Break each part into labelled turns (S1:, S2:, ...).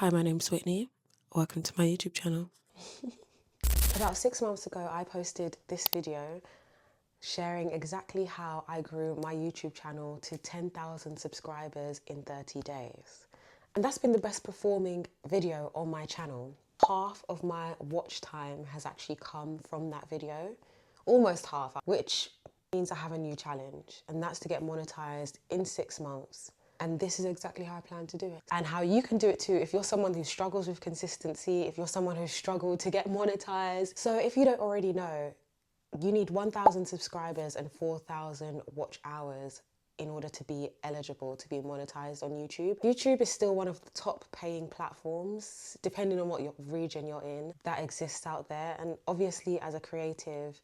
S1: Hi, my name's Whitney. Welcome to my YouTube channel.
S2: About 6 months ago, I posted this video sharing exactly how I grew my YouTube channel to 10,000 subscribers in 30 days. And that's been the best performing video on my channel. Half of my watch time has actually come from that video, almost half, which means I have a new challenge, and that's to get monetized in 6 months. And this is exactly how I plan to do it. And how you can do it too if you're someone who struggles with consistency, if you're someone who's struggled to get monetized. So if you don't already know, you need 1,000 subscribers and 4,000 watch hours in order to be eligible to be monetized on YouTube. YouTube is still one of the top paying platforms, depending on what region you're in, that exists out there. And obviously as a creative,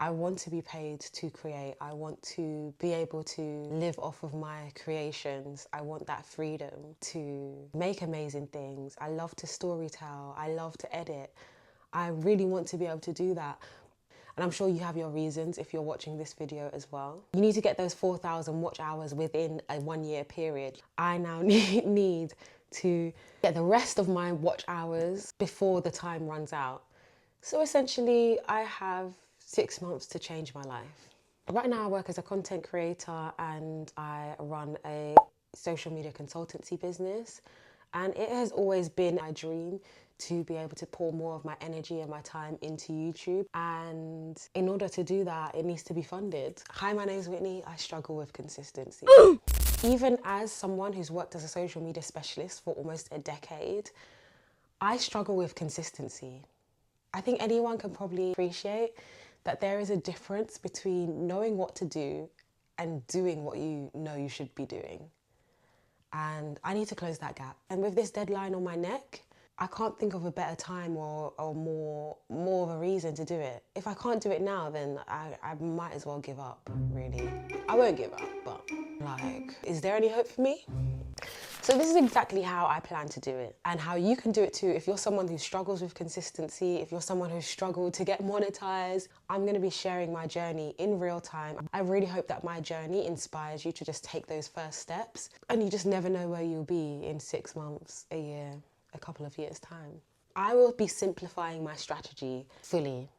S2: I want to be paid to create. I want to be able to live off of my creations. I want that freedom to make amazing things. I love to storytell. I love to edit. I really want to be able to do that. And I'm sure you have your reasons if you're watching this video as well. You need to get those 4,000 watch hours within a 1 year period. I now need to get the rest of my watch hours before the time runs out. So essentially, I have 6 months to change my life. Right now I work as a content creator and I run a social media consultancy business, and it has always been my dream to be able to pour more of my energy and my time into YouTube, and in order to do that it needs to be funded. Hi, my name's Whitney. I struggle with consistency. Even as someone who's worked as a social media specialist for almost a decade, I struggle with consistency. I think anyone can probably appreciate that there is a difference between knowing what to do and doing what you know you should be doing. And I need to close that gap. And with this deadline on my neck, I can't think of a better time or more of a reason to do it. If I can't do it now, then I might as well give up, really. I won't give up, but like, is there any hope for me? So this is exactly how I plan to do it, and how you can do it too if you're someone who struggles with consistency, if you're someone who's struggled to get monetized. I'm going to be sharing my journey in real time. I really hope that my journey inspires you to just take those first steps, and you just never know where you'll be in 6 months, a year, a couple of years' time. I will be simplifying my strategy fully.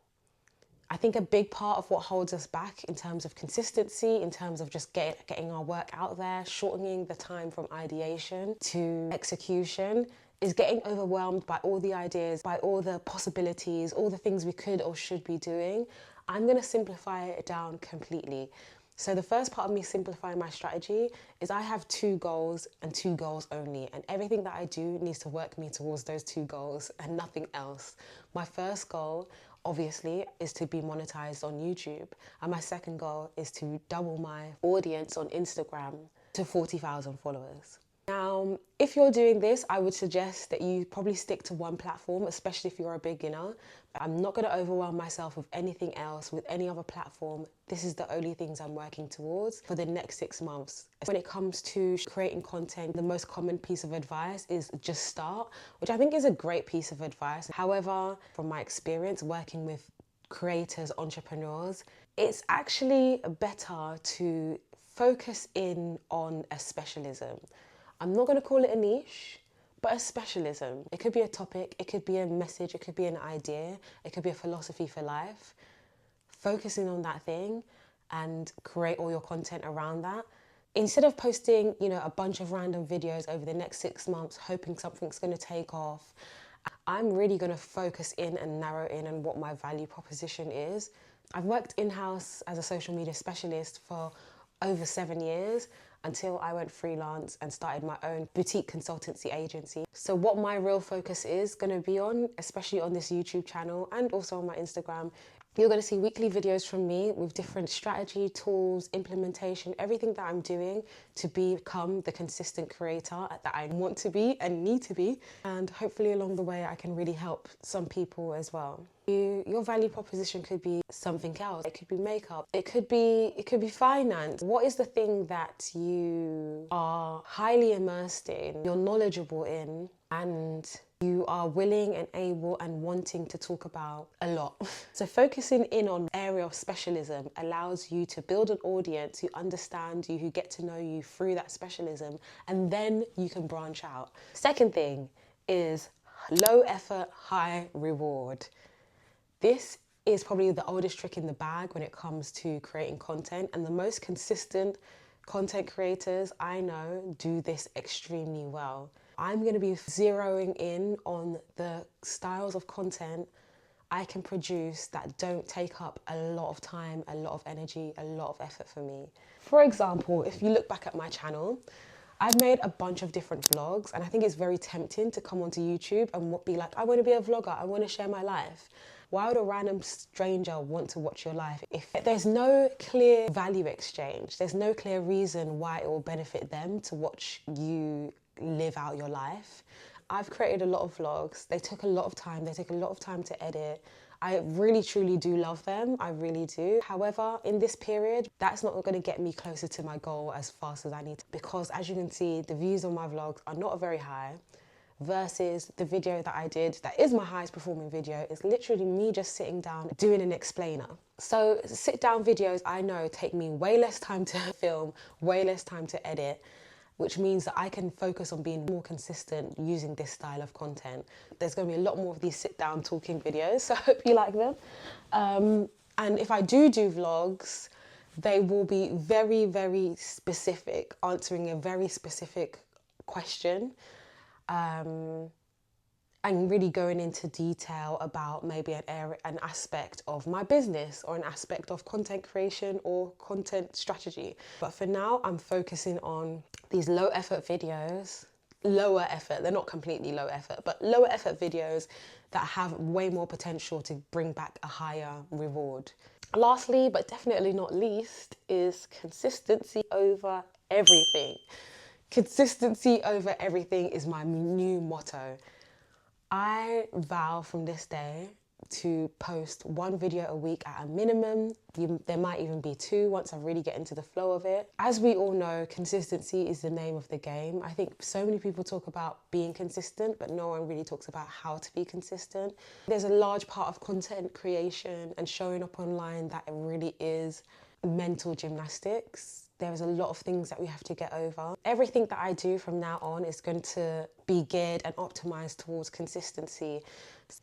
S2: I think a big part of what holds us back in terms of consistency, in terms of just getting our work out there, shortening the time from ideation to execution, is getting overwhelmed by all the ideas, by all the possibilities, all the things we could or should be doing. I'm going to simplify it down completely. So the first part of me simplifying my strategy is I have 2 goals and 2 goals only, and everything that I do needs to work me towards those 2 goals and nothing else. My first goal, obviously, is to be monetized on YouTube, and my second goal is to double my audience on Instagram to 40,000 followers. Now, if you're doing this, I would suggest that you probably stick to one platform, especially if you're a beginner. I'm not going to overwhelm myself with anything else, with any other platform. This is the only things I'm working towards for the next 6 months. When it comes to creating content, the most common piece of advice is just start, which I think is a great piece of advice. However, from my experience working with creators, entrepreneurs, it's actually better to focus in on a specialism. I'm not going to call it a niche, but a specialism. It could be a topic, it could be a message, it could be an idea, it could be a philosophy for life. Focusing on that thing and create all your content around that. Instead of posting, a bunch of random videos over the next 6 months, hoping something's going to take off, I'm really going to focus in and narrow in on what my value proposition is. I've worked in-house as a social media specialist for over 7 years, until I went freelance and started my own boutique consultancy agency. So what my real focus is going to be on, especially on this YouTube channel and also on my Instagram, you're going to see weekly videos from me with different strategy, tools, implementation, everything that I'm doing to become the consistent creator that I want to be and need to be. And hopefully along the way, I can really help some people as well. Your value proposition could be something else. It could be makeup. It could be finance. What is the thing that you are highly immersed in, you're knowledgeable in, and you are willing and able and wanting to talk about a lot? So focusing in on area of specialism allows you to build an audience who understand you, who get to know you through that specialism, and then you can branch out. Second thing is low effort, high reward. This is probably the oldest trick in the bag when it comes to creating content, and the most consistent content creators I know do this extremely well. I'm going to be zeroing in on the styles of content I can produce that don't take up a lot of time, a lot of energy, a lot of effort for me. For example, if you look back at my channel, I've made a bunch of different vlogs, and I think it's very tempting to come onto YouTube and be like, I want to be a vlogger, I want to share my life. Why would a random stranger want to watch your life if there's no clear value exchange? There's no clear reason why it will benefit them to watch you live out your life. I've created a lot of vlogs. They took a lot of time. They take a lot of time to edit. I really, truly do love them. I really do. However, in this period, that's not going to get me closer to my goal as fast as I need to, because as you can see, the views on my vlogs are not very high, versus the video that I did that is my highest performing video is literally me just sitting down doing an explainer. So sit down videos I know take me way less time to film, way less time to edit, which means that I can focus on being more consistent using this style of content. There's going to be a lot more of these sit down talking videos, so I hope you like them. And if I do vlogs, they will be very, very specific, answering a very specific question. And really going into detail about maybe an aspect of my business or an aspect of content creation or content strategy. But for now, I'm focusing on these low effort videos, lower effort, they're not completely low effort, but lower effort videos that have way more potential to bring back a higher reward. Lastly, but definitely not least, is consistency over everything. Consistency over everything is my new motto. I vow from this day to post one video a week at a minimum. There might even be two once I really get into the flow of it. As we all know, consistency is the name of the game. I think so many people talk about being consistent, but no one really talks about how to be consistent. There's a large part of content creation and showing up online that it really is mental gymnastics. There's a lot of things that we have to get over. Everything that I do from now on is going to be geared and optimized towards consistency.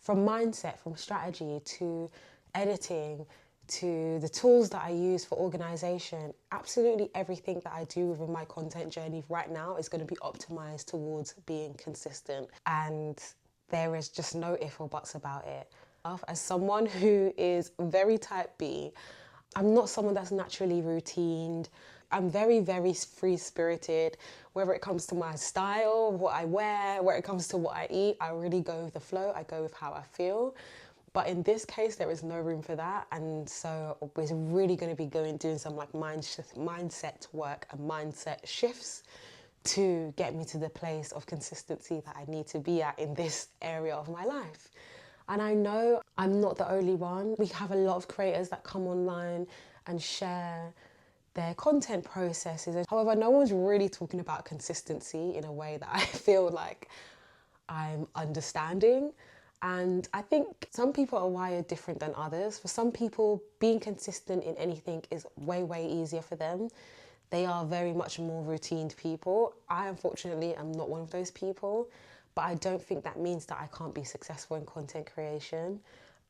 S2: From mindset, from strategy, to editing, to the tools that I use for organization. Absolutely everything that I do within my content journey right now is going to be optimized towards being consistent. And there is just no if or buts about it. As someone who is very type B, I'm not someone that's naturally routined. I'm very, very free-spirited. Whether it comes to my style, what I wear, where it comes to what I eat, I really go with the flow. I go with how I feel. But in this case, there is no room for that. And so we're really going to be doing some like mindset work and mindset shifts to get me to the place of consistency that I need to be at in this area of my life. And I know I'm not the only one. We have a lot of creators that come online and share their content processes. However, no one's really talking about consistency in a way that I feel like I'm understanding. And I think some people are wired different than others. For some people, being consistent in anything is way, way easier for them. They are very much more routined people. I, unfortunately, am not one of those people. But I don't think that means that I can't be successful in content creation.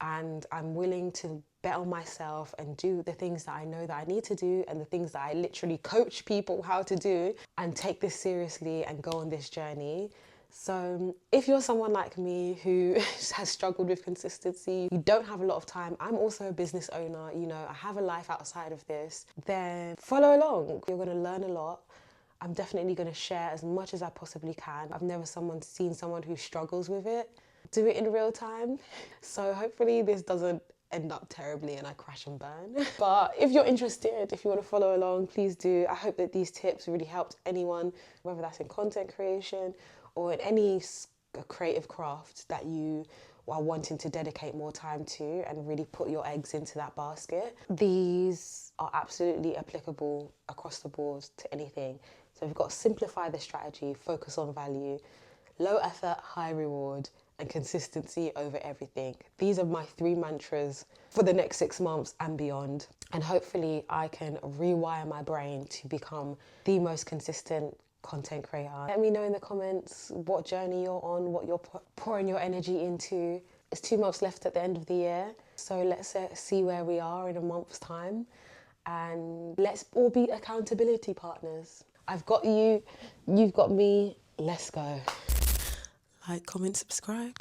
S2: And I'm willing to bet on myself and do the things that I know that I need to do and the things that I literally coach people how to do, and take this seriously and go on this journey. So if you're someone like me who has struggled with consistency, you don't have a lot of time, I'm also a business owner, you know, I have a life outside of this, then follow along. You're going to learn a lot. I'm definitely going to share as much as I possibly can. I've never seen someone who struggles with it do it in real time. So hopefully this doesn't end up terribly and I crash and burn. But if you're interested, if you want to follow along, please do. I hope that these tips really helped anyone, whether that's in content creation or in any creative craft that you are wanting to dedicate more time to and really put your eggs into that basket. These are absolutely applicable across the board to anything. So we've got to simplify the strategy, focus on value, low effort, high reward, and consistency over everything. These are my 3 mantras for the next 6 months and beyond. And hopefully I can rewire my brain to become the most consistent content creator. Let me know in the comments what journey you're on, what you're pouring your energy into. It's 2 months left at the end of the year, so let's see where we are in a month's time, and let's all be accountability partners. I've got you, you've got me, let's go.
S1: Like, comment, subscribe.